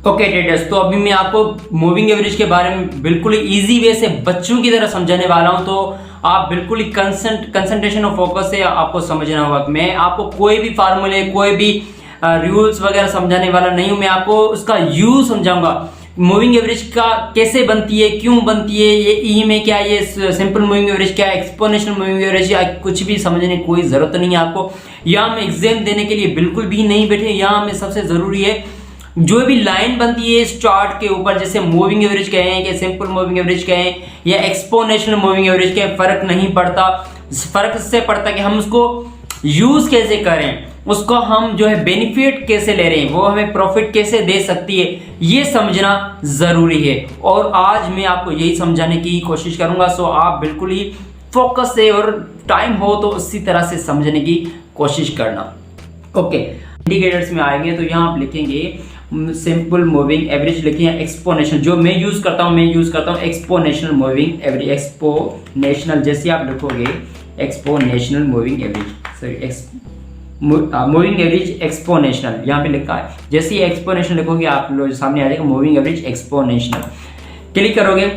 Okay traders, तो अभी मैं आपको मूविंग एवरेज के बारे में बिल्कुल इजी वे से बच्चों की तरह समझाने वाला हूं। तो आप बिल्कुल ही कंसंट्रेशन और फोकस से आपको समझना होगा। मैं आपको कोई भी फार्मूले, कोई भी रूल्स वगैरह समझाने वाला नहीं हूं। मैं आपको उसका यूज समझाऊंगा। मूविंग एवरेज का कैसे बनती है, क्यों बनती है, ये ई में क्या, ये सिंपल मूविंग एवरेज क्या, एक्सपोनेंशियल मूविंग एवरेज, या कुछ भी समझने की कोई जरूरत नहीं है आपको। यहाँ हम एग्जाम देने के लिए बिल्कुल भी नहीं बैठे। यहाँ हमें सबसे जरूरी है जो भी लाइन बनती है इस चार्ट के ऊपर, जैसे मूविंग एवरेज कहें कि सिंपल मूविंग एवरेज कहें या एक्सपोनेंशियल मूविंग एवरेज कहें, फर्क नहीं पड़ता। फर्क इससे पड़ता है कि हम उसको यूज कैसे करें, उसको हम जो है बेनिफिट कैसे ले रहे हैं, वो हमें प्रॉफिट कैसे दे सकती है, ये समझना जरूरी है। और आज मैं आपको यही समझाने की कोशिश करूंगा। सो आप बिल्कुल ही फोकस से और टाइम हो तो उसी तरह से समझने की कोशिश करना। ओके, इंडिकेटर्स में आएंगे तो यहाँ आप लिखेंगे सिंपल मूविंग एवरेज, लिखिए एक्सपोनेंशियल। जो मैं यूज करता हूँ एक्सपोनेंशियल मूविंग एवरेज। एक्सपोनेंशियल जैसे आप लिखोगे exponential moving average, sorry moving average exponential, यहाँ पे लिखा है। जैसे ही एक्सपोनेंशियल लिखोगे आप लोग सामने आ जाएगा मूविंग एवरेज एक्सपोनेंशियल। क्लिक करोगे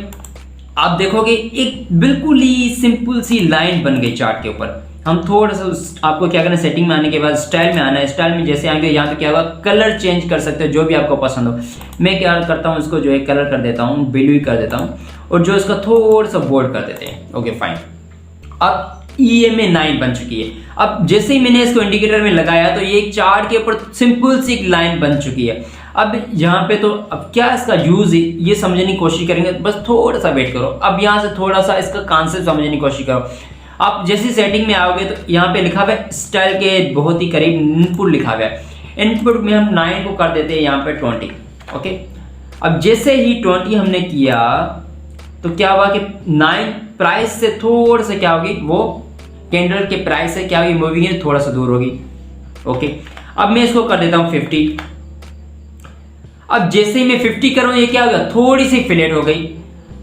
आप देखोगे एक बिल्कुल ही सिंपल सी लाइन बन गई चार्ट के ऊपर। हम थोड़ा सा आपको क्या करना है, सेटिंग में आने के बाद स्टाइल में आना है। स्टाइल में जैसे आएंगे यहाँ पे क्या होगा, कलर चेंज कर सकते हो जो भी आपको पसंद हो। मैं क्या करता हूँ, इसको जो है कलर कर देता हूँ, ब्लू कर देता हूँ, और जो इसका थोड़ा सा बोल्ड कर देते हैं। Okay fine. अब EMA 9 बन चुकी है। अब जैसे ही मैंने इसको इंडिकेटर में लगाया तो ये चार्ट के ऊपर सिंपल सी एक लाइन बन चुकी है। अब यहाँ पे तो अब क्या इसका यूज है ये समझने की कोशिश करेंगे, बस थोड़ा सा वेट करो। अब यहाँ से थोड़ा सा इसका कॉन्सेप्ट समझने की कोशिश करो। आप जैसी सेटिंग में आओगे तो यहाँ पे लिखा हुआ है स्टाइल के बहुत ही करीब इनपुट लिखा हुआ है। इनपुट में हम 9 को कर देते हैं यहाँ पे 20। ओके, अब जैसे ही 20 हमने किया तो क्या हुआ कि 9 प्राइस से थोड़ा सा क्या होगी, वो कैंडल के प्राइस से क्या होगी, मूविंग है थोड़ा सा दूर होगी। ओके, अब मैं इसको कर देता हूं 50। अब जैसे ही मैं 50 करूं ये क्या होगा, थोड़ी सी फ्लैट हो गई।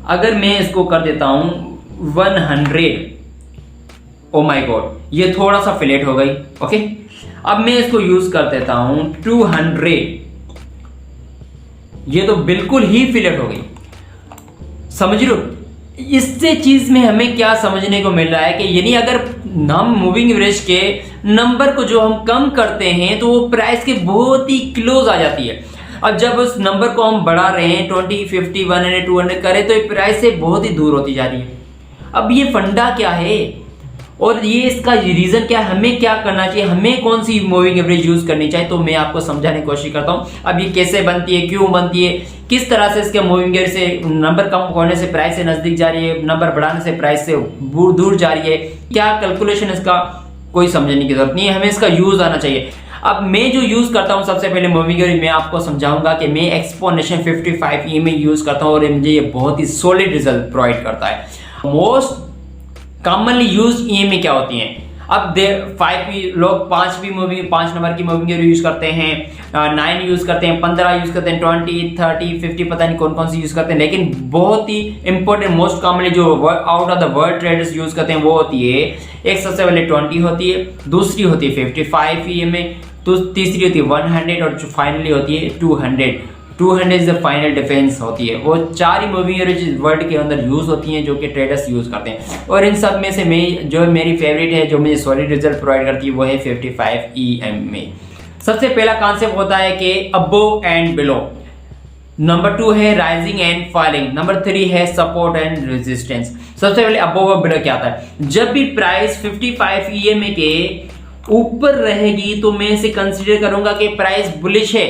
अगर मैं इसको कर देता हूं 100, ओ माय गॉड, ये थोड़ा सा फ्लैट हो गई। ओके, अब मैं इसको यूज कर देता हूं 200, ये तो बिल्कुल ही फ्लैट हो गई। समझ लो इससे चीज में हमें क्या समझने को मिल रहा है कि यानी अगर हम मूविंग एवरेज के नंबर को जो हम कम करते हैं तो वो प्राइस के बहुत ही क्लोज आ जाती है। और जब उस नंबर को हम बढ़ा रहे हैं 20, 50, 100, 200 करें तो ये प्राइस से बहुत ही दूर होती जा रही है। अब ये फंडा क्या है और ये इसका रीजन क्या है, हमें क्या करना चाहिए, हमें कौन सी मूविंग एवरेज यूज करनी चाहिए, तो मैं आपको समझाने की कोशिश करता हूं। अब ये कैसे बनती है, क्यों बनती है, किस तरह से इसके मूविंग एवरेज से नंबर कम होने से प्राइस से नजदीक जा रही है, नंबर बढ़ाने से प्राइस से दूर जा रही है, क्या कैलकुलेशन इसका, कोई समझने की जरूरत नहीं है, हमें इसका यूज आना चाहिए। अब मैं जो यूज करता हूं सबसे पहले मूविंग एवरेज मैं आपको समझाऊंगा कि मैं एक्सपोनेंशियल 55 EMA यूज करता हूं और मुझे ये बहुत ही सॉलिड रिजल्ट प्रोवाइड करता है। मोस्ट कॉमनली यूज EMA क्या होती हैं, अब लोग 5 नंबर की मूविंग एवरेज यूज करते हैं, 9 यूज करते हैं, 15 यूज करते हैं, 20, 30, 50 पता नहीं कौन कौन सी यूज करते हैं। लेकिन बहुत ही इंपॉर्टेंट मोस्ट कॉमनली जो out of the world traders use करते हैं वो होती है, एक सबसे पहले 20 होती है, दूसरी होती है 55 EMA, तो तीसरी होती है 100 और जो फाइनली होती है 200। 200 इज द फाइनल डिफेंस होती है। वो 4 ही मूविंग एवरेज वर्ल्ड के अंदर यूज होती हैं जो कि ट्रेडर्स यूज करते हैं। और इन सब में से मैं जो मेरी फेवरेट है, जो मुझे सॉलिड रिजल्ट प्रोवाइड करती है, वो है 55 EMA। सबसे पहला कॉन्सेप्ट होता है कि अबोव एंड बिलो। नंबर 2 है राइजिंग एंड फॉलिंग। नंबर 3 है सपोर्ट एंड रेजिस्टेंस। सबसे पहले अबोव और बिलो क्या आता है, जब भी प्राइस 55 EMA के ऊपर रहेगी तो मैं इसे कंसीडर करूंगा कि प्राइस बुलिश है,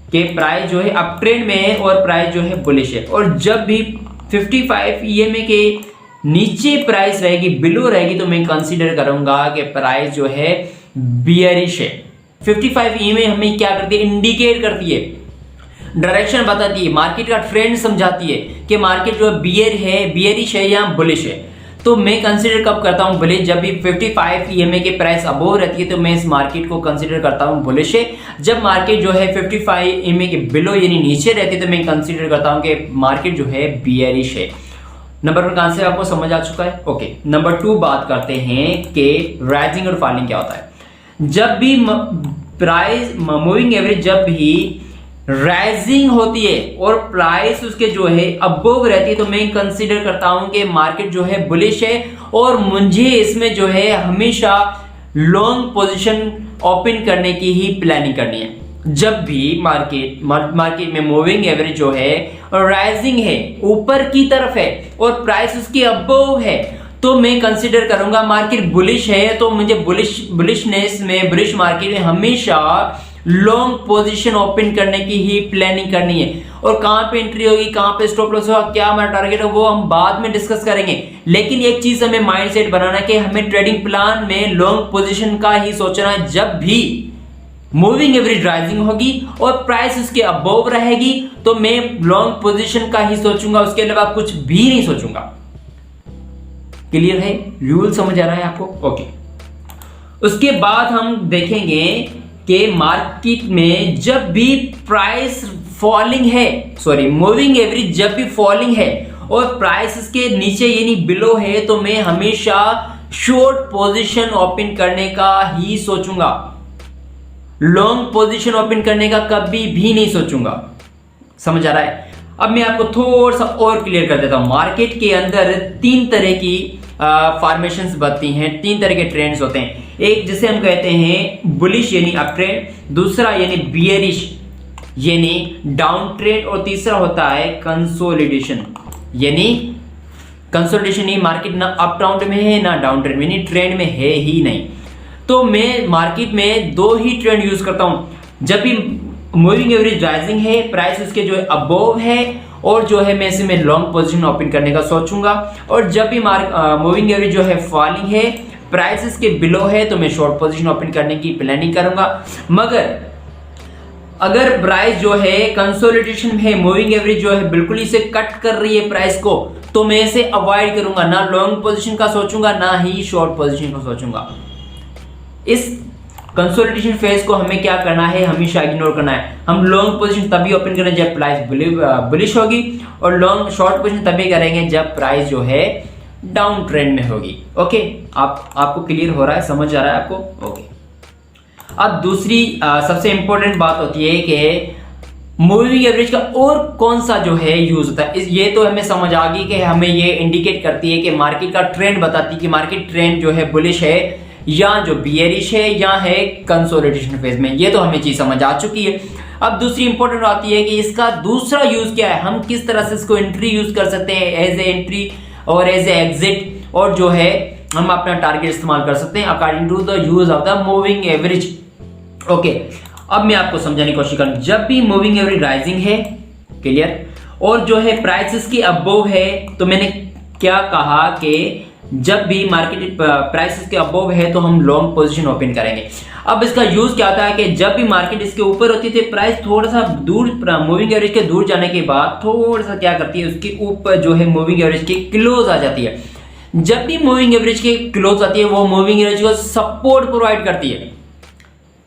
कि प्राइस जो है अप ट्रेंड में है और प्राइस जो है बुलिश है। और जब भी 55 EMA के नीचे प्राइस रहेगी, बिलो रहेगी, तो मैं कंसीडर करूंगा कि प्राइस जो है बियरिश है। 55 EMA हमें क्या करती है, इंडिकेट करती है, डायरेक्शन बताती है, मार्केट का ट्रेंड समझाती है कि मार्केट जो बियर है, बियरिश है या बुलिश है। तो मैं कंसीडर कब करता हूं बुलिश, जब भी 55 EMA के प्राइस अबोव रहती है तो मैं इस मार्केट को कंसीडर करता हूं बुलिश है। जब मार्केट जो है 55 EMA के बिलो यानी नीचे रहती है तो मैं कंसीडर करता हूं कि मार्केट जो है बियरिश है। नंबर 1 कॉन्सेप्ट आपको समझ आ चुका है। ओके, नंबर 2 बात करते हैं कि राइजिंग और फॉलिंग क्या होता है। जब भी प्राइस मूविंग एवरेज जब भी राइजिंग होती है और प्राइस उसके जो है अबव रहती है, तो मैं कंसीडर करता हूं कि मार्केट जो है बुलिश है और मुझे इसमें जो है हमेशा लॉन्ग पोजीशन ओपन करने की ही प्लानिंग करनी है। जब भी मार्केट में मूविंग एवरेज जो है राइजिंग है, ऊपर की तरफ है और प्राइस उसके अबव है, तो मैं कंसीडर करूंगा मार्केट बुलिश है, तो मुझे बुलिश मार्केट में हमेशा लॉन्ग पोजीशन ओपन करने की ही प्लानिंग करनी है। और कहां पे एंट्री होगी, कहां पे स्टॉप लॉस होगा, क्या हमारा टारगेट है, वो हम बाद में डिस्कस करेंगे। लेकिन एक चीज हमें माइंडसेट बनाना है कि हमें ट्रेडिंग प्लान में लॉन्ग पोजीशन का ही सोचना है। जब भी मूविंग एवरेज राइजिंग होगी और प्राइस उसके अबव रहेगी, तो मैं लॉन्ग पोजीशन का ही सोचूंगा, उसके अलावा कुछ भी नहीं सोचूंगा। क्लियर है? रूल समझ आ रहा है आपको? ओके। उसके बाद हम देखेंगे कि मार्केट में जब भी प्राइस फॉलिंग है, मूविंग एवरेज जब भी फॉलिंग है और प्राइस इसके नीचे यानी बिलो है, तो मैं हमेशा शॉर्ट पोजीशन ओपन करने का ही सोचूंगा, लॉन्ग पोजीशन ओपन करने का कभी भी नहीं सोचूंगा। समझ आ रहा है? अब मैं आपको थोड़ा सा और क्लियर कर देता हूं। मार्केट के अंदर तीन तरह की फॉर्मेशंस बनती हैं, तीन तरह के ट्रेंड्स होते हैं। एक जिसे हम कहते हैं बुलिश यानी अप ट्रेंड, दूसरा यानी बियरिश यानी डाउन ट्रेंड, और तीसरा होता है कंसोलिडेशन यानी ही मार्केट ना अप ट्रेंड में है ना डाउन ट्रेंड में, यानी ट्रेंड में है ही नहीं। तो मैं मार्केट में दो ही ट्रेंड यूज करता हूं। जब भी मूविंग एवरेज राइजिंग है, प्राइस उसके जो है अबव है और जो है मैं इसमें लॉन्ग पोजीशन ओपन करने का सोचूंगा, और जब भी मूविंग एवरेज जो है फॉलिंग है, प्राइस इसके बिलो है, तो मैं शॉर्ट पोजीशन ओपन करने की प्लानिंग करूंगा। मगर अगर प्राइस जो है कंसोलिडेशन है, मूविंग एवरेज जो है बिल्कुल इसे कट कर रही है प्राइस को, तो मैं इसे अवॉइड करूंगा, ना लॉन्ग पोजीशन का सोचूंगा ना ही शॉर्ट पोजीशन का सोचूंगा। इस कंसोलिडेशन फेज को हमें क्या करना है, हमेशा इग्नोर करना है। हम लॉन्ग पोजीशन तभी ओपन करेंगे जब प्राइस बुलिश होगी, और लॉन्ग शॉर्ट पोजीशन तभी करेंगे जब प्राइस जो है डाउन ट्रेंड में होगी। ओके, आपको क्लियर हो रहा है, समझ आ रहा है आपको? ओके। अब दूसरी सबसे इंपॉर्टेंट बात होती है कि मूविंग एवरेज का और कौन सा जो है यूज होता है। ये तो हमें समझ आ गई कि हमें ये इंडिकेट करती है कि मार्केट का ट्रेंड बताती है कि मार्केट ट्रेंड जो है बुलिश है या जो बियरिश है या है कंसोलिडेशन फेज में, ये तो हमें चीज समझ आ चुकी है। अब दूसरी इंपॉर्टेंट आती है कि इसका दूसरा यूज क्या है, हम किस तरह से इसको एंट्री यूज कर सकते हैं, एज ए एंट्री और एज ए एग्जिट, और जो है हम अपना टारगेट इस्तेमाल कर सकते हैं according to the use of the moving average. Okay, अब मैं आपको समझाने की कोशिश करूं। जब भी मूविंग एवरेज राइजिंग है, क्लियर, और जो है प्राइस की अबव है, तो मैंने क्या कहा कि जब भी मार्केट प्राइस के अबव है तो हम लॉन्ग पोजीशन ओपन करेंगे। अब इसका यूज क्या होता है कि जब भी मार्केट इसके ऊपर होती है, प्राइस थोड़ा सा दूर मूविंग एवरेज के दूर जाने के बाद थोड़ा सा क्या करती है, उसके ऊपर जो है मूविंग एवरेज के क्लोज आ जाती है। जब भी मूविंग एवरेज के क्लोज आती है, वो मूविंग एवरेज को सपोर्ट प्रोवाइड करती है।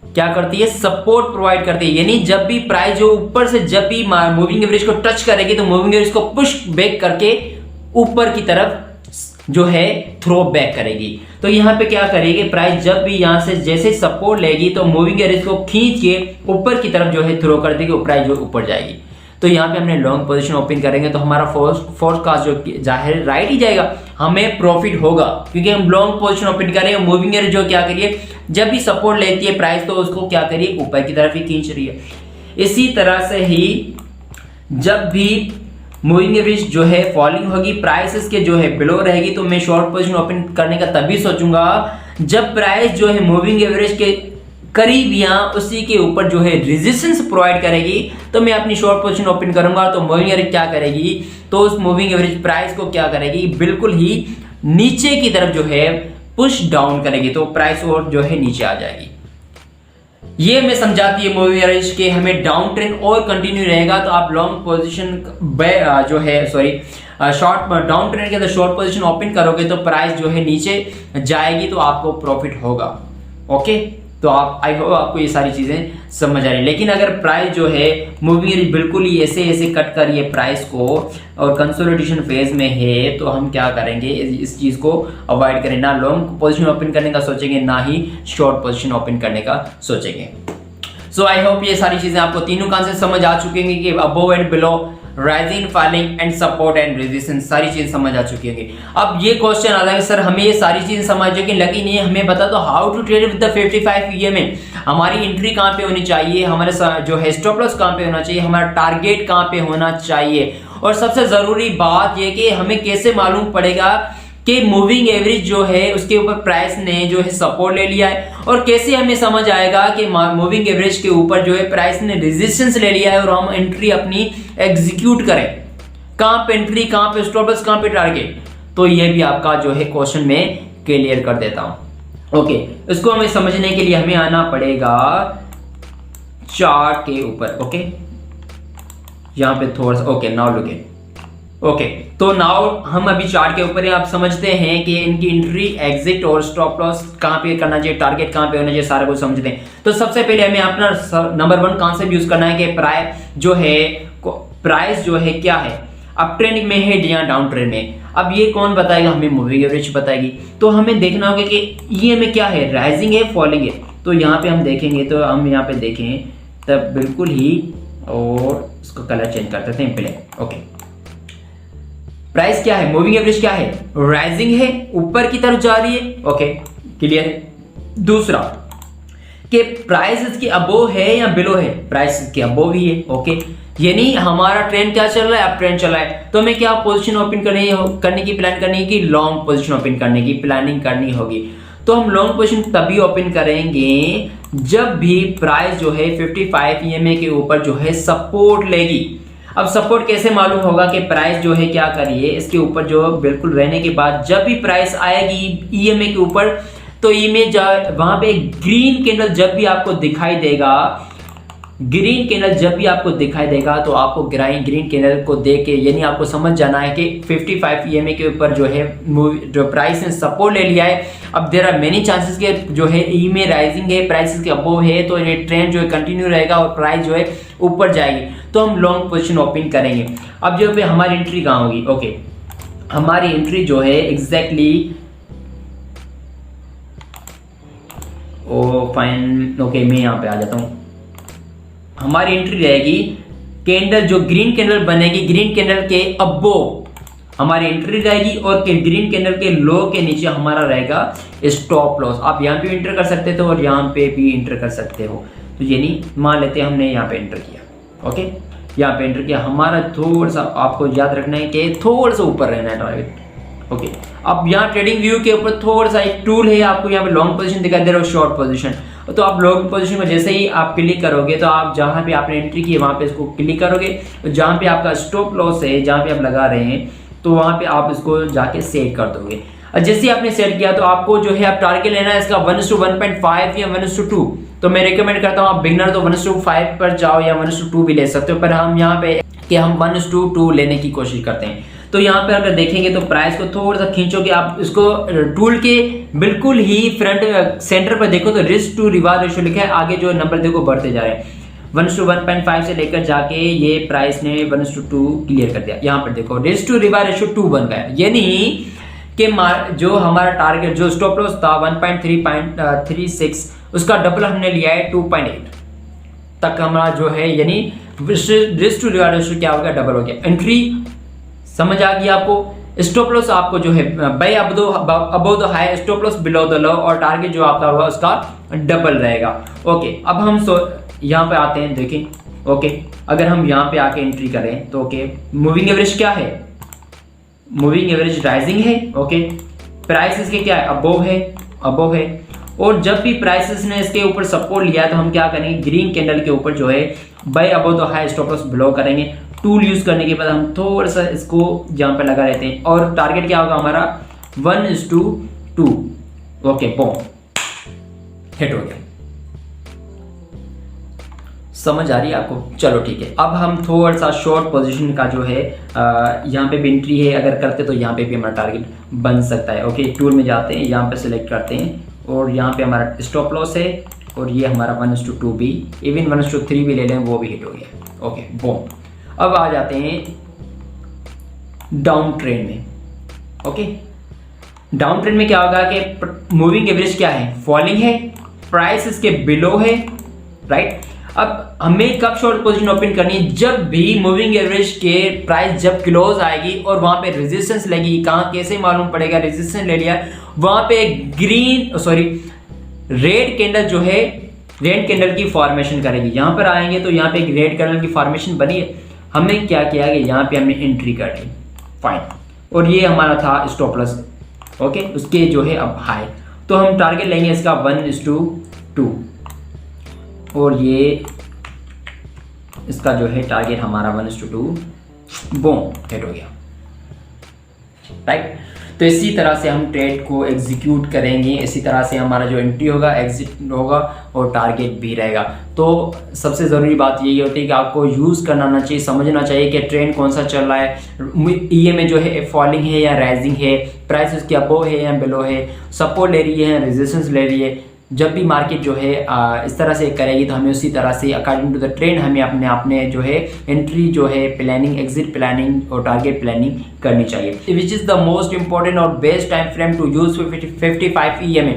क्या करती है? सपोर्ट प्रोवाइड करती है। यानी जब भी प्राइस जो ऊपर से जब भी मूविंग एवरेज को टच करेगी, तो मूविंग एवरेज को पुश बैक करके ऊपर की तरफ जो है थ्रो बैक करेगी। तो यहां पे क्या करेगी, प्राइस जब भी यहां से जैसे सपोर्ट लेगी, तो मूविंग एवरेज को खींच के ऊपर की तरफ जो है थ्रो कर देगी, प्राइस जो ऊपर जाएगी। तो यहाँ पे हमने लॉन्ग पोजीशन ओपन करेंगे, तो हमारा फोरकास्ट जो जाहिर राइट ही जाएगा, हमें प्रॉफिट होगा, क्योंकि हम लॉन्ग पोजीशन ओपन करेंगे। मूविंग एवरेज जो क्या करिए, जब भी सपोर्ट लेती है प्राइस, तो उसको क्या करिए, ऊपर की तरफ ही खींच रही है। इसी तरह से ही जब भी मूविंग एवरेज जो है फॉलिंग होगी, प्राइसेस के जो है बिलो रहेगी, तो मैं शॉर्ट पोजीशन ओपन करने का तभी सोचूंगा जब प्राइस जो है मूविंग एवरेज के करीब या उसी के ऊपर जो है रेजिस्टेंस प्रोवाइड करेगी, तो मैं अपनी शॉर्ट पोजीशन ओपन करूंगा। तो मूविंग एवरेज क्या करेगी, तो उस मूविंग एवरेज प्राइस को क्या करेगी, बिल्कुल ही नीचे की तरफ जो है पुश डाउन करेगी, तो प्राइस और जो है नीचे आ जाएगी। ये हमें समझाती है मूविंग एवरेज के हमें डाउन ट्रेंड और कंटिन्यू रहेगा, तो आप लॉन्ग पोजीशन जो है शॉर्ट डाउन ट्रेंड के अंदर शॉर्ट पोजीशन ओपन करोगे, तो प्राइस जो है नीचे जाएगी, तो आपको प्रॉफिट होगा। ओके, तो आप आई होप आपको ये सारी चीजें समझ आ रही है। लेकिन अगर प्राइस जो है मूविंग एवरेज बिल्कुल ही ऐसे ऐसे कट कर रही है प्राइस को और कंसोलिडेशन फेज में है, तो हम क्या करेंगे, इस चीज को अवॉइड करें, ना लॉन्ग पोजीशन ओपन करने का सोचेंगे, ना ही शॉर्ट पोजीशन ओपन करने का सोचेंगे। सो आई होप ये सारी चीजें आपको तीनों कॉन्सेप्ट समझ आ चुकी होंगी कि above and below, rising, falling and support and resistance, सारी चीजें समझ आ चुकी होंगी। अब ये क्वेश्चन आता है कि सर हमें ये सारी चीजें समझ आ चुकी, लेकिन नहीं हमें बता तो how to trade with the 55 EMA, हमारी एंट्री कहाँ पे होनी चाहिए, हमारे जो है स्टॉप लॉस कहाँ पे होना चाहिए, हमारा टारगेट कहाँ पे होना चाहिए, और सबसे जरूरी बात ये कि हमें कैसे मालूम पड़ेगा कि मूविंग एवरेज जो है उसके ऊपर प्राइस ने जो है सपोर्ट ले लिया है, और कैसे हमें समझ आएगा कि मूविंग एवरेज के ऊपर जो है प्राइस ने रेजिस्टेंस ले लिया है और हम एंट्री अपनी एग्जीक्यूट करें, कहां पे एंट्री, कहां पे स्टॉप लॉस, कहां पे टारगेट। तो ये भी आपका जो है क्वेश्चन में क्लियर कर देता हूं। ओके, इसको हमें समझने के लिए हमें आना पड़ेगा चार्ट के ऊपर। ओके, यहां पे थोड़ा सा, okay now look at, okay तो नाउ हम अभी चार्ट के ऊपर आप समझते हैं कि इनकी एंट्री, एग्जिट और स्टॉप लॉस कहां पे करना चाहिए, टारगेट कहां पे होना चाहिए, सारा कुछ समझते हैं। तो सबसे पहले हमें अपना नंबर 1 कॉन्सेप्ट यूज करना है कि प्राइस जो है क्या है, अप ट्रेंड में है या डाउन ट्रेंड में। अब ये कौन बताएगा, हमें मूविंग एवरेज बताएगी। तो हमें देखना होगा कि ये में क्या है, राइजिंग है, फॉलिंग है। तो यहाँ पे हम देखेंगे, तो हम यहाँ पे देखें तब बिल्कुल ही, और इसको कलर चेंज कर देते हैं पहले। ओके, प्राइस क्या है, मूविंग एवरेज क्या है, राइजिंग है, ऊपर की तरफ जा रही है। ओके, क्लियर है। दूसरा कि प्राइस इसकी अबोव है या बिलो है, प्राइस इसकी अबोव ही है। ओके, यानी हमारा ट्रेंड क्या चल रहा है, अप ट्रेंड चल रहा है। तो हमें क्या पोजीशन ओपन करने की प्लान करनी है कि लॉन्ग पोजीशन ओपन करने की प्लानिंग करनी होगी। तो हम लॉन्ग पोजीशन तभी ओपन करेंगे जब भी प्राइस जो है 55 EMA के ऊपर जो है सपोर्ट लेगी। अब सपोर्ट कैसे मालूम होगा कि प्राइस जो है क्या करिए, इसके ऊपर जो बिल्कुल रहने के बाद जब भी प्राइस आएगी EMA के ऊपर, तो वहां पे ग्रीन कैंडल जब भी आपको दिखाई देगा, ग्रीन कैंडल जब भी आपको दिखाई देगा, तो आपको ग्रीन कैंडल को देख के यानी आपको समझ जाना है कि 55 EMA के ऊपर जो है जो प्राइस ने सपोर्ट ले लिया है। अब देयर आर मेनी चांसेस के जो है EMA राइजिंग है, प्राइस के अबोव है, तो ये ट्रेंड जो है कंटिन्यू रहेगा और प्राइस जो है ऊपर जाएगी। तो हम लॉन्ग पोजीशन ओपन करेंगे। अब जो है हमारी एंट्री कहाँ होगी, ओके हमारी एंट्री जो है एग्जैक्टली फाइन, ओके मैं यहाँ पे आ जाता हूँ। हमारी एंट्री रहेगी कैंडल, जो ग्रीन कैंडल बनेगी, ग्रीन कैंडल के अबोव हमारी एंट्री रहेगी, और ग्रीन कैंडल के लो के नीचे हमारा रहेगा स्टॉप लॉस। आप यहाँ पे एंटर कर सकते हो और यहाँ पे भी एंटर कर सकते हो। तो यानी मान लेते हैं हमने यहाँ पे एंटर किया। ओके, यहाँ पे एंटर किया, हमारा थोड़ा सा आपको याद रखना है कि थोड़ा सा ऊपर रहना है टारगेट। ओके, अब यहाँ ट्रेडिंग व्यू के ऊपर थोड़ा सा एक टूल है, आपको यहाँ पे लॉन्ग पोजीशन दिखाई दे रहा है, शॉर्ट पोजीशन। तो आप लॉन्ग पोजीशन में जैसे ही आप क्लिक करोगे, तो आप जहां पे आपने एंट्री की है वहां पे इसको क्लिक करोगे, तो जहां पे आपका स्टॉप लॉस है, जहां पे आप लगा रहे हैं, तो वहां पे आप इसको जाके सेट कर दोगे। और जैसे ही आपने सेट किया, तो आपको जो है आप टारगेट लेना है इसका 1:1.5 या 1:2। तो मैं रिकमेंड करता हूँ आप बिगनर तो 1:5 पर जाओ या 1:2 भी ले सकते हो, पर हम यहाँ पे कि हम 1:2 लेने की कोशिश करते हैं। तो यहाँ पे अगर देखेंगे तो प्राइस को थोड़ा सा खींचोगे आप, इसको टूल के बिल्कुल ही फ्रंट सेंटर पर देखो तो रिस्क टू रिवार्ड रेशियो लिखा है, आगे जो नंबर देखो बढ़ते जा रहे हैं। 1:1.5 से लेकर जाके ये प्राइस ने 1:2 क्लियर कर दिया। यहाँ पर देखो रिस्क टू रिवार्ड रेशियो 2 बन गया, यानी कि जो हमारा टारगेट जो स्टॉप लॉस था 1.336 उसका डबल हमने लिया है 2.8 तक हमारा जो है, यानी रिस्क टू रिवार्ड रेशियो क्या हो गया, डबल हो गया। एंट्री समझ आ गई आपको। स्टॉप लॉस आपको जो है buy above the high, stop loss below the low, और टारगेट जो आपका होगा उसका डबल रहेगा। ओके, अब हम यहाँ पे आते हैं, देखें। ओके, अगर हम यहाँ पे आके एंट्री करें तो ओके, मूविंग एवरेज क्या है, मूविंग एवरेज राइजिंग है। ओके, प्राइस इसके क्या है, अबोव है। और जब भी प्राइसेस ने इसके ऊपर सपोर्ट लिया तो हम क्या करेंगे, ग्रीन कैंडल के ऊपर जो है buy above the high, stop loss below करेंगे। टूल यूज करने के बाद हम थोड़ा सा इसको जहां पे लगा रहते हैं, और टारगेट क्या होगा हमारा 1:2। ओके, बॉम हिट हो गया। समझ आ रही है आपको, चलो ठीक है। अब हम थोड़ा सा शॉर्ट पोजीशन का जो है यहाँ पे भी एंट्री है अगर करते तो यहाँ पे भी हमारा टारगेट बन सकता है। ओके, टूल में जाते हैं, यहाँ पे सिलेक्ट करते हैं, और यहाँ पे हमारा स्टॉप लॉस है, और ये हमारा 1:2 भी, इवन 1:3 भी ले लें वो भी हिट हो गया। Okay, boom. अब आ जाते हैं डाउन ट्रेंड में। ओके, डाउन ट्रेंड में क्या होगा कि मूविंग एवरेज क्या है, फॉलिंग है, प्राइस इसके बिलो है, राइट। अब हमें कब शॉर्ट पोजीशन ओपन करनी है, जब भी मूविंग एवरेज के प्राइस जब क्लोज आएगी और वहां पे रेजिस्टेंस लगेगी। कहां कैसे मालूम पड़ेगा, रेजिस्टेंस ले लिया, वहां पे रेड कैंडल जो है रेड कैंडल की फॉर्मेशन करेगी। यहां पर आएंगे तो यहां पे एक रेड कैंडल की फॉर्मेशन बनी है, हमने क्या किया कि यहां पे हमने एंट्री कर ली, फाइन, और ये हमारा था स्टॉप लॉस, ओके, उसके जो है अब हाई, तो हम टारगेट लेंगे इसका 1:2 और ये इसका जो है टारगेट हमारा 1:2 बूम हिट हो गया, राइट। तो इसी तरह से हम ट्रेड को एग्जीक्यूट करेंगे, इसी तरह से हमारा जो एंट्री होगा एग्जिट होगा और टारगेट भी रहेगा। तो सबसे ज़रूरी बात यही होती है कि आपको यूज़ करना आना चाहिए, समझना चाहिए कि ट्रेंड कौन सा चल रहा है, ईएमए जो है फॉलिंग है या राइजिंग है, प्राइस उसकी अबो है या बिलो है, सपोर्ट ले रही है, रेजिस्टेंस ले रही है। जब भी मार्केट जो है इस तरह से करेगी तो हमें उसी तरह से अकॉर्डिंग टू द ट्रेंड हमें अपने जो है एंट्री जो है प्लानिंग, एग्जिट प्लानिंग और टारगेट प्लानिंग करनी चाहिए। Which is the most important और best time frame to use 55 EMA।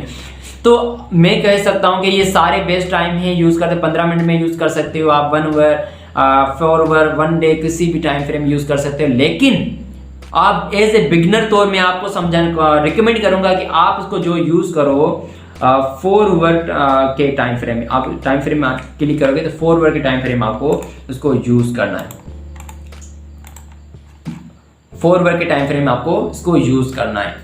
तो मैं कह सकता हूं कि ये सारे बेस्ट टाइम है, यूज़ करते 15 मिनट में यूज़ कर सकते हो आप, 1 आवर 4 आवर 1 डे किसी भी टाइम फ्रेम यूज़ कर सकते हो। लेकिन आप एज ए बिगिनर तौर में आपको समझाने रिकमेंड करूंगा कि आप उसको जो यूज़ करो 4 आवर के टाइम फ्रेम, आप टाइम फ्रेम में क्लिक करोगे तो 4 आवर के टाइम फ्रेम आपको उसको यूज करना है, 4 आवर के टाइम फ्रेम आपको इसको यूज करना है।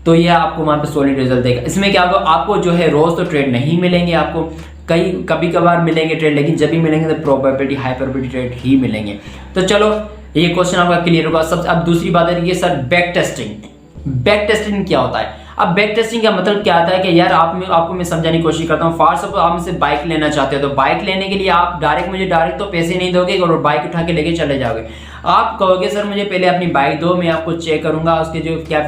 तो ये आपको वहां पे सॉलिड रिजल्ट देगा। इसमें क्या होगा, आपको जो है रोज तो ट्रेड नहीं मिलेंगे, आपको कभी कभार मिलेंगे ट्रेड, लेकिन जब भी मिलेंगे तो प्रोबेबिलिटी हाई प्रोबेबिलिटी ट्रेड ही मिलेंगे। तो चलो ये क्वेश्चन आपका क्लियर होगा। सब अब दूसरी बात है कि सर बैक टेस्टिंग क्या होता है। अब बैक टेस्टिंग का मतलब क्या आता है कि यार आपको मैं समझाने की कोशिश करता हूँ। फॉर सपोज आप मुझसे बाइक लेना चाहते हो, तो बाइक लेने के लिए आप मुझे डायरेक्ट तो पैसे नहीं दोगे और बाइक उठा के लेके चले जाओगे। आप कहोगे सर मुझे पहले अपनी बाइक दो, मैं आपको चेक करूंगा उसके जो क्या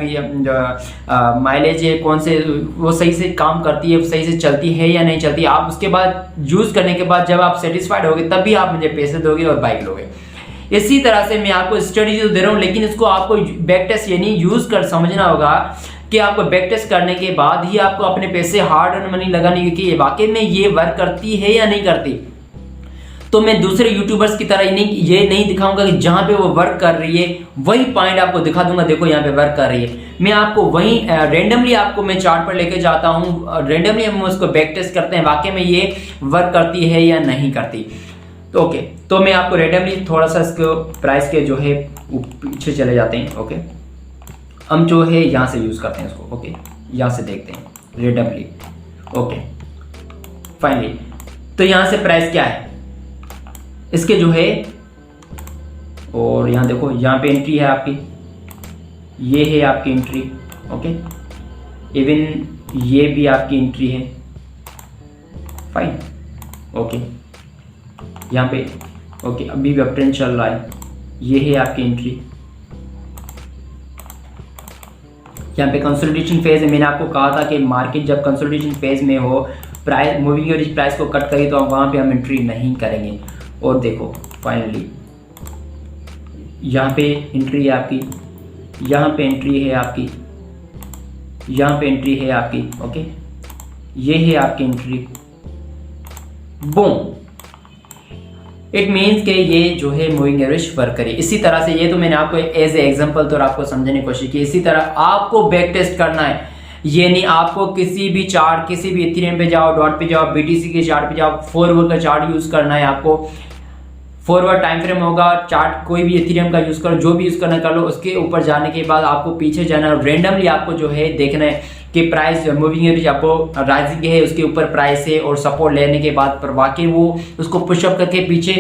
माइलेज है, कौन से वो सही से काम करती है, सही से चलती है या नहीं चलती। आप उसके बाद यूज करने के बाद जब आप सेटिस्फाइड होगे तभी आप मुझे पैसे दोगे और बाइक लोगे। इसी तरह से मैं आपको स्टडी तो दे रहा हूँ, लेकिन इसको आपको बैक टेस्ट यानी यूज कर समझना होगा कि आपको बैक टेस्ट करने के बाद ही आपको अपने पैसे हार्ड अर्न मनी लगानी, क्योंकि ये वाकई में ये वर्क करती है या नहीं करती। तो मैं दूसरे यूट्यूबर्स की तरह ये नहीं दिखाऊंगा कि जहां पे वो वर्क कर रही है वही पॉइंट आपको दिखा दूंगा, देखो यहाँ पे वर्क कर रही है। मैं आपको वही रेंडमली आपको मैं चार्ट पर लेके जाता हूँ, रेंडमली हम उसको बैक टेस्ट करते हैं वाकई में ये वर्क करती है या नहीं करती। तो ओके, तो मैं आपको रेंडमली थोड़ा सा इसको प्राइस के जो है पीछे चले जाते हैं। ओके, हम जो है यहाँ से यूज करते हैं इसको। ओके, यहाँ से देखते हैं रेंडमली। ओके, फाइनली तो यहाँ से प्राइस क्या है इसके जो है, और यहाँ देखो यहाँ पे एंट्री है आपकी, ये है आपकी एंट्री। ओके, इवन ये भी आपकी एंट्री है, फाइन। ओके, यहाँ पे ओके अभी भी अप ट्रेंड चल रहा है, ये है आपकी एंट्री। यहाँ पे कंसोलिडेशन फेज है, मैंने आपको कहा था कि मार्केट जब कंसोलिडेशन फेज में हो, प्राइस मूविंग एवरेज प्राइस को कट करी तो वहाँ पे हम एंट्री नहीं करेंगे। और देखो फाइनली यहाँ पे एंट्री है आपकी, यहाँ पे एंट्री है आपकी, यहाँ पे एंट्री है आपकी। ओके, ये है आपकी एंट्री, बूम। इट मीन्स कि ये जो है मूविंग एवरेज वर्क करे। इसी तरह से ये तो मैंने आपको एज ए एग्जांपल तो आपको समझने की कोशिश की। इसी तरह आपको बैक टेस्ट करना है, ये नहीं आपको किसी भी चार्ट, किसी भी इथेरियम पे जाओ, डॉट पे जाओ, बीटीसी के चार्ट पे जाओ, 4 आवर का चार्ट यूज करना है आपको। 4 आवर टाइम फ्रेम होगा, चार्ट कोई भी इथेरियम का यूज करो, जो भी यूज करना कर लो। उसके ऊपर जाने के बाद आपको पीछे जाना है, रेंडमली आपको जो है देखना है कि प्राइस मूविंग एवरेज आपको राइजिंग है, उसके ऊपर प्राइस है, और सपोर्ट लेने के बाद पर वाकई वो उसको पुशअप करके पीछे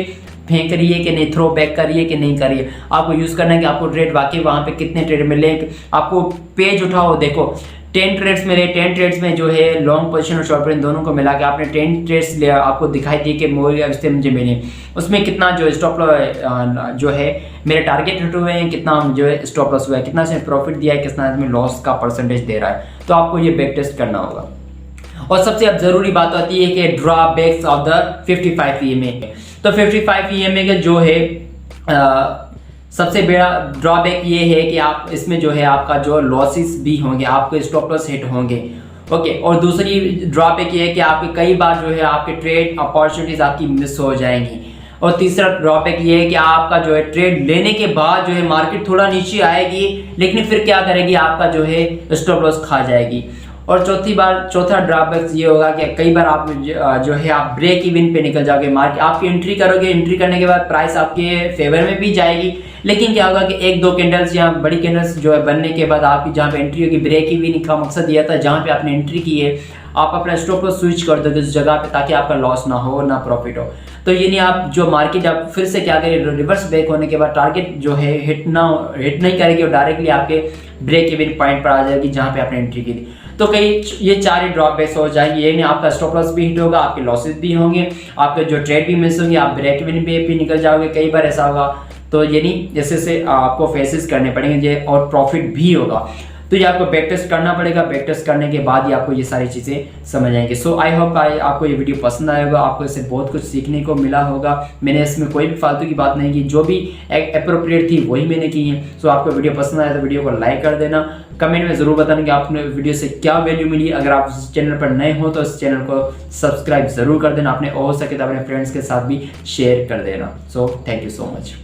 फेंक रही है कि नहीं, थ्रो बैक कर रही है कि नहीं कर रही है। आपको यूज करना है कि आपको ट्रेड वाकई वहां पे कितने ट्रेड मिले। आपको पेज उठाओ, देखो 10 ट्रेड्स मिले, 10 ट्रेड्स में जो है लॉन्ग पोजीशन और शॉर्ट पोजीशन दोनों को मिला के आपने 10 ट्रेड्स लिया, आपको दिखाई दी कि मूविंग एवरेज मुझे मिले, उसमें कितना जो स्टॉप लॉस जो है मेरे टारगेट हिट हुए हैं, कितना जो है स्टॉप लॉस हुआ है, कितना इसमें प्रॉफिट दिया है, कितना इसमें लॉस का परसेंटेज दे रहा है। तो आपको ये बैक टेस्ट करना होगा। और सबसे अब जरूरी बात आती है कि ड्रॉबैक्स ऑफ द 55 EMA। तो 55 EMA के जो है सबसे बड़ा ड्रॉबैक ये है कि आप इसमें जो है आपका जो लॉसेस भी होंगे, आपके स्टॉप लॉस हिट होंगे। ओके, और दूसरी ड्रॉबैक ये है कि आपके कई बार जो है आपके ट्रेड अपॉर्चुनिटीज आपकी मिस हो जाएंगी। और तीसरा ड्रॉबैक ये है कि आपका जो है ट्रेड लेने के बाद जो है मार्केट थोड़ा नीचे आएगी, लेकिन फिर क्या करेगी, आपका जो है स्टॉप लॉस खा जाएगी। और चौथा ड्रॉबैक ये होगा कि कई बार आप जो है आप ब्रेक इवन पे निकल जाओगे। मार्केट आपकी एंट्री करोगे, एंट्री करने के बाद प्राइस आपके फेवर में भी जाएगी, लेकिन क्या होगा कि एक दो कैंडल्स या बड़ी कैंडल्स जो है बनने के बाद आपकी जहाँ पे एंट्री होगी, ब्रेक इवन का मकसद यह था जहाँ पे आपने एंट्री की है आप अपना स्टॉप लॉस स्विच कर दोगे उस जगह पे, ताकि आपका लॉस ना हो ना प्रॉफिट हो। तो ये नहीं, आप जो मार्केट आप फिर से क्या करें, रिवर्स ब्रेक होने के बाद टारगेट जो है हिट नहीं करेगी और डायरेक्टली आपके ब्रेक इवन पॉइंट पर आ जाएगी जहाँ पे आपने एंट्री की थी। तो ये चार ही ड्रॉबैक्स हो जाएंगे। ये नहीं, आपका स्टॉप लॉस भी हिट होगा, आपके लॉसेस भी होंगे, आपके जो ट्रेड भी मिस होंगे, आप ब्रेक इवन पे भी निकल जाओगे, कई बार ऐसा होगा। तो ये नहीं, जैसे आपको फेसेस करने पड़ेंगे और प्रॉफिट भी होगा। तो ये आपको बैक टेस्ट करना पड़ेगा, बैक टेस्ट करने के बाद ही आपको ये सारी चीज़ें समझ आएंगे। सो आई होप आपको ये वीडियो पसंद आया होगा, आपको इससे बहुत कुछ सीखने को मिला होगा। मैंने इसमें कोई भी फालतू की बात नहीं की, जो भी अप्रोप्रिएट थी वही मैंने की है। सो आपको वीडियो पसंद आया तो वीडियो को लाइक कर देना, कमेंट में ज़रूर बताना कि आपने वीडियो से क्या वैल्यू मिली। अगर आप इस चैनल पर नए हो तो इस चैनल को सब्सक्राइब ज़रूर कर देना, अपने हो सके तो अपने फ्रेंड्स के साथ भी शेयर कर देना। So thank you so much.